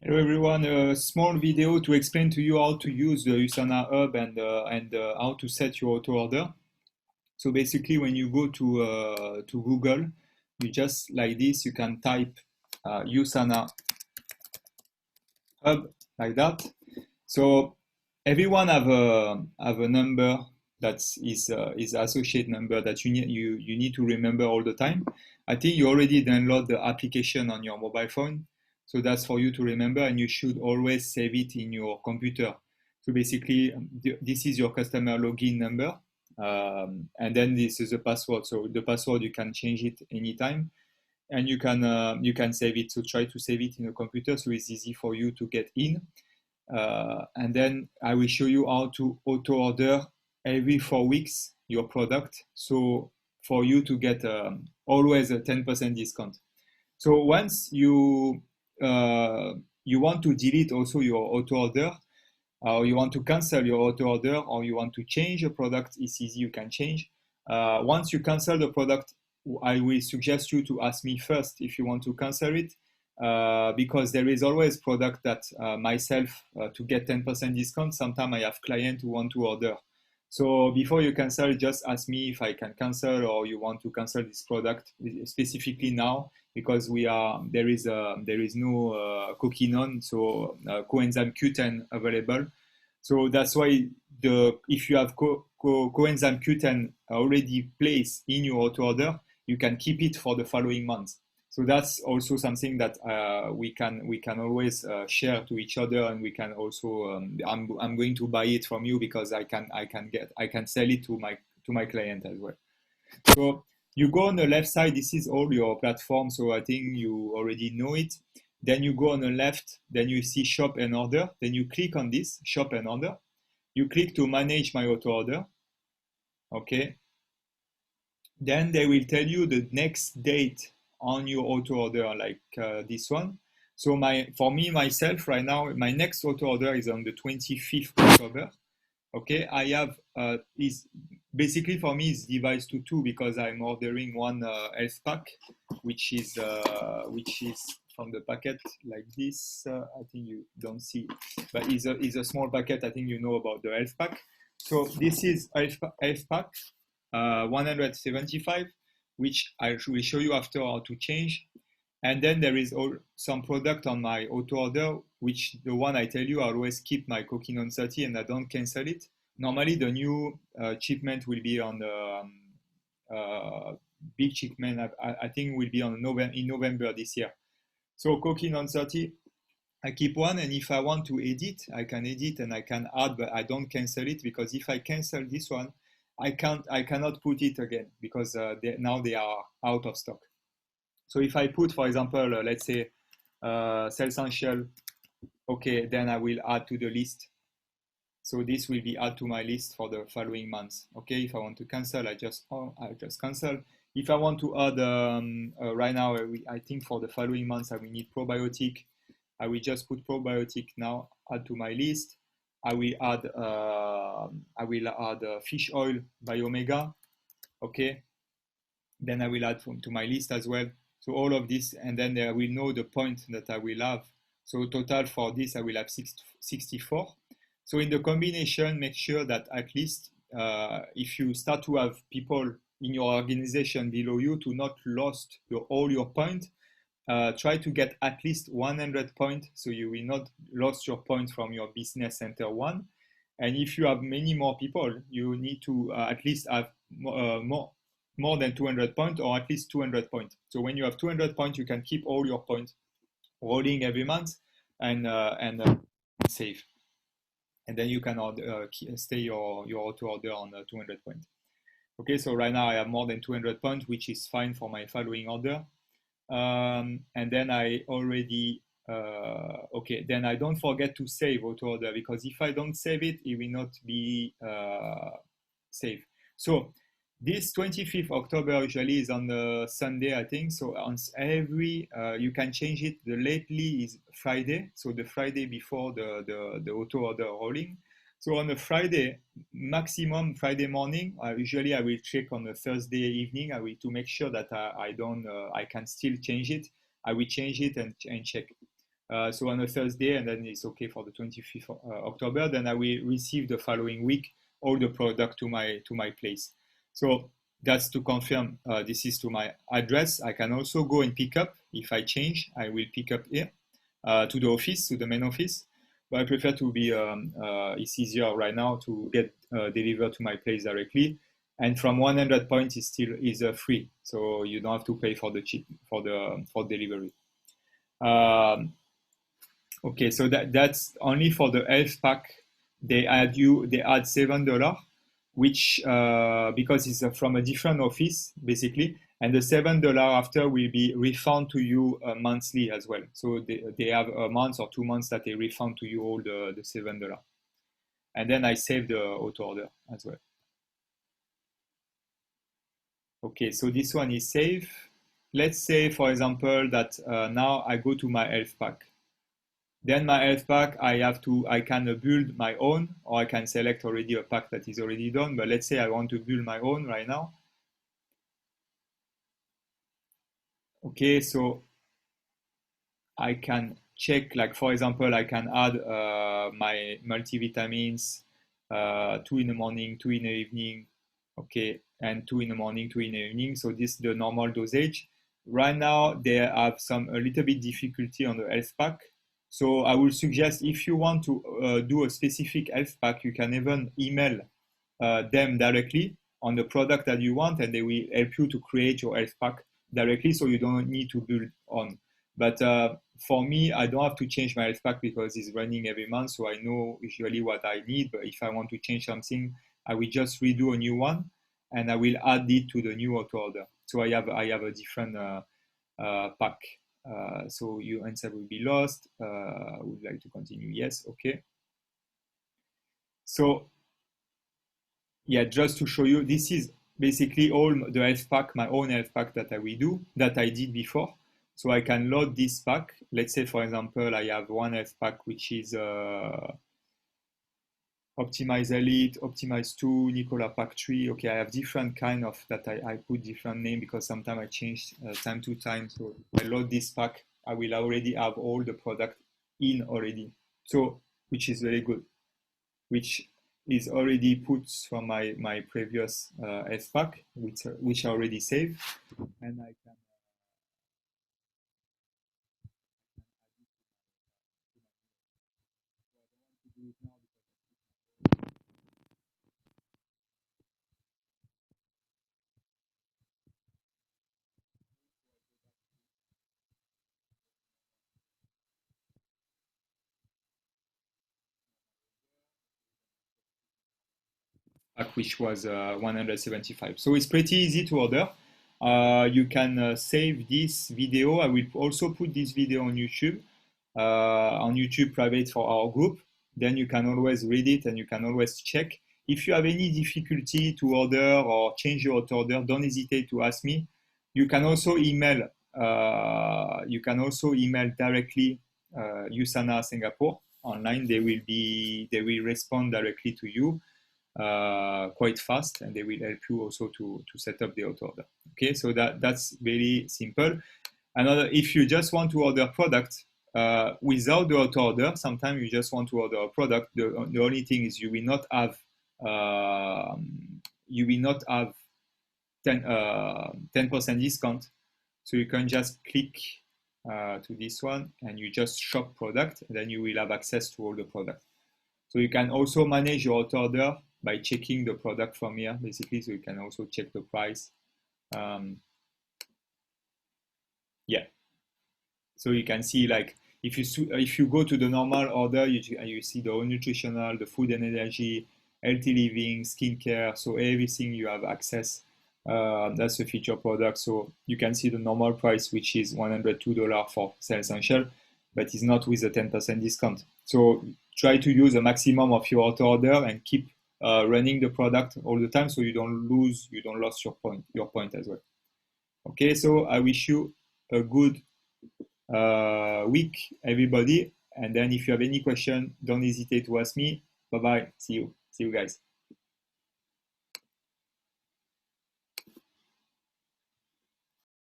Hello everyone, a small video to explain to you how to use the Usana Hub and how to set your auto order. So basically when you go to Google, you just like this, you can type Usana Hub like that. So everyone have a number that is associate number that you need to remember all the time. I think you already download the application on your mobile phone, so that's for you to remember, and you should always save it in your computer. So basically, this is your customer login number, and then this is the password. So the password you can change it anytime, and you can save it. So try to save it in a computer so it's easy for you to get in. And then I will show you how to auto order every 4 weeks your product. So for you to get always a 10% discount. So once you want to delete also your auto order, or you want to cancel your auto order, or you want to change a product, it's easy, you can change. Once you cancel the product, I will suggest you to ask me first if you want to cancel it, because there is always product that myself to get 10% discount. Sometimes I have clients who want to order. So before you cancel, just ask me if I can cancel, or you want to cancel this product specifically now, because there is no coquinone, so coenzyme Q10 available. So that's why if you have coenzyme Q10 already placed in your auto order, you can keep it for the following months. So that's also something that we can always share to each other, and we can also I'm going to buy it from you because I can sell it to my client as well. So you go on the left side, this is all your platform. So I think you already know it. Then you go on the left, then you see shop and order. Then you click on this shop and order. You click to manage my auto order. Okay. Then they will tell you the next date on your auto order, like this one. So for me myself right now, my next auto order is on the 25th October. Okay, I have is basically for me it's divided to two because I'm ordering one health pack, which is from the packet like this. I think you don't see, but is a small packet. I think you know about the health pack. So this is health pack 175, which I will show you after how to change. And then there is some product on my auto order, which the one I tell you, I always keep my Coquinone 30 and I don't cancel it. Normally, the new shipment will be on the big shipment. I think will be in November this year. So Coquinone 30, I keep one, and if I want to edit, I can edit and I can add, but I don't cancel it, because if I cancel this one, I cannot put it again because now they are out of stock. So if I put, for example, let's say Essential, okay, then I will add to the list. So this will be add to my list for the following months. Okay, if I want to cancel, I just cancel. If I want to add, right now, I think for the following months, I will need probiotic. I will just put probiotic now, add to my list. I will add fish oil by Omega. Okay, then I will add to my list as well. So all of this, and then I will know the point that I will have. So total for this, I will have 64. So in the combination, make sure that at least if you start to have people in your organization below you to not lost all your point, try to get at least 100 points, so you will not lose your points from your business center one. And if you have many more people, you need to at least have more than 200 points, or at least 200 points. So when you have 200 points, you can keep all your points rolling every month and save. And then you can stay your auto order on 200 points. Okay, so right now I have more than 200 points, which is fine for my following order. And then I already, okay, then I don't forget to save auto order, because if I don't save it, it will not be saved. So this 25th October usually is on the Sunday, I think. So on every, you can change it. The lately is Friday, so the Friday before the auto order rolling. So on a Friday, maximum Friday morning, usually I will check on a Thursday evening. I will to make sure that I can still change it. I will change it and check. So on a Thursday, and then it's okay for the 25th of October, then I will receive the following week all the product to my place. So that's to confirm this is to my address. I can also go and pick up. If I change, I will pick up here to the office, to the main office. But I prefer to be, it's easier right now to get delivered to my place directly. And from 100 points is still free, so you don't have to pay for the chip for delivery. Okay, so that's only for the health pack. They add $7, which because it's from a different office basically, and the $7 after will be refunded to you monthly as well. So they have a month or 2 months that they refund to you all the $7, and then I save the auto order as well. Okay, so this one is safe. Let's say, for example, that now I go to my health pack. Then my health pack, I can build my own, or I can select already a pack that is already done. But let's say I want to build my own right now. Okay, so I can check, like for example, I can add my multivitamins, 2 in the morning, 2 in the evening, okay, and 2 in the morning, 2 in the evening. So this is the normal dosage. Right now, they have a little bit difficulty on the health pack. So I would suggest if you want to do a specific health pack, you can even email them directly on the product that you want, and they will help you to create your health pack directly, so you don't need to build on. But for me, I don't have to change my health pack because it's running every month, so I know usually what I need. But if I want to change something, I will just redo a new one, and I will add it to the new auto order. So I have a different pack. So your answer will be lost. Would like to continue? Yes. Okay. So yeah, just to show you, this is basically all the health pack, my own health pack that I did before. So I can load this pack. Let's say, for example, I have one health pack which is Optimize Elite, Optimize 2, Nicola Pack 3. Okay, I have different kind of that I put different name because sometimes I change time to time. So I load this pack, I will already have all the product in already. So, which is very good, which is already put from my previous health pack, which I already saved, and I can do it now. Which was 175. So it's pretty easy to order. You can save this video. I will also put this video on YouTube private for our group. Then you can always read it and you can always check. If you have any difficulty to order or change your order, don't hesitate to ask me. You can also email. You can also email directly USANA Singapore online. They will respond directly to you quite fast, and they will help you also to set up the auto order. Okay, so that's very simple. Another, if you just want to order product without the auto order, sometimes you just want to order a product. The only thing is you will not have 10% discount. So you can just click to this one and you just shop product, and then you will have access to all the product. So you can also manage your auto order by checking the product from here, basically. So you can also check the price. Yeah. So you can see, like, if you go to the normal order, you see the nutritional, the food and energy, healthy living, skincare. So everything you have access. That's a feature product. So you can see the normal price, which is $102 for Cell Essential, but it's not with a 10% discount. So try to use a maximum of your auto order and keep running the product all the time, so you don't lose your point as well. Okay, so I wish you a good week, everybody. And then if you have any question, don't hesitate to ask me. Bye bye. See you guys.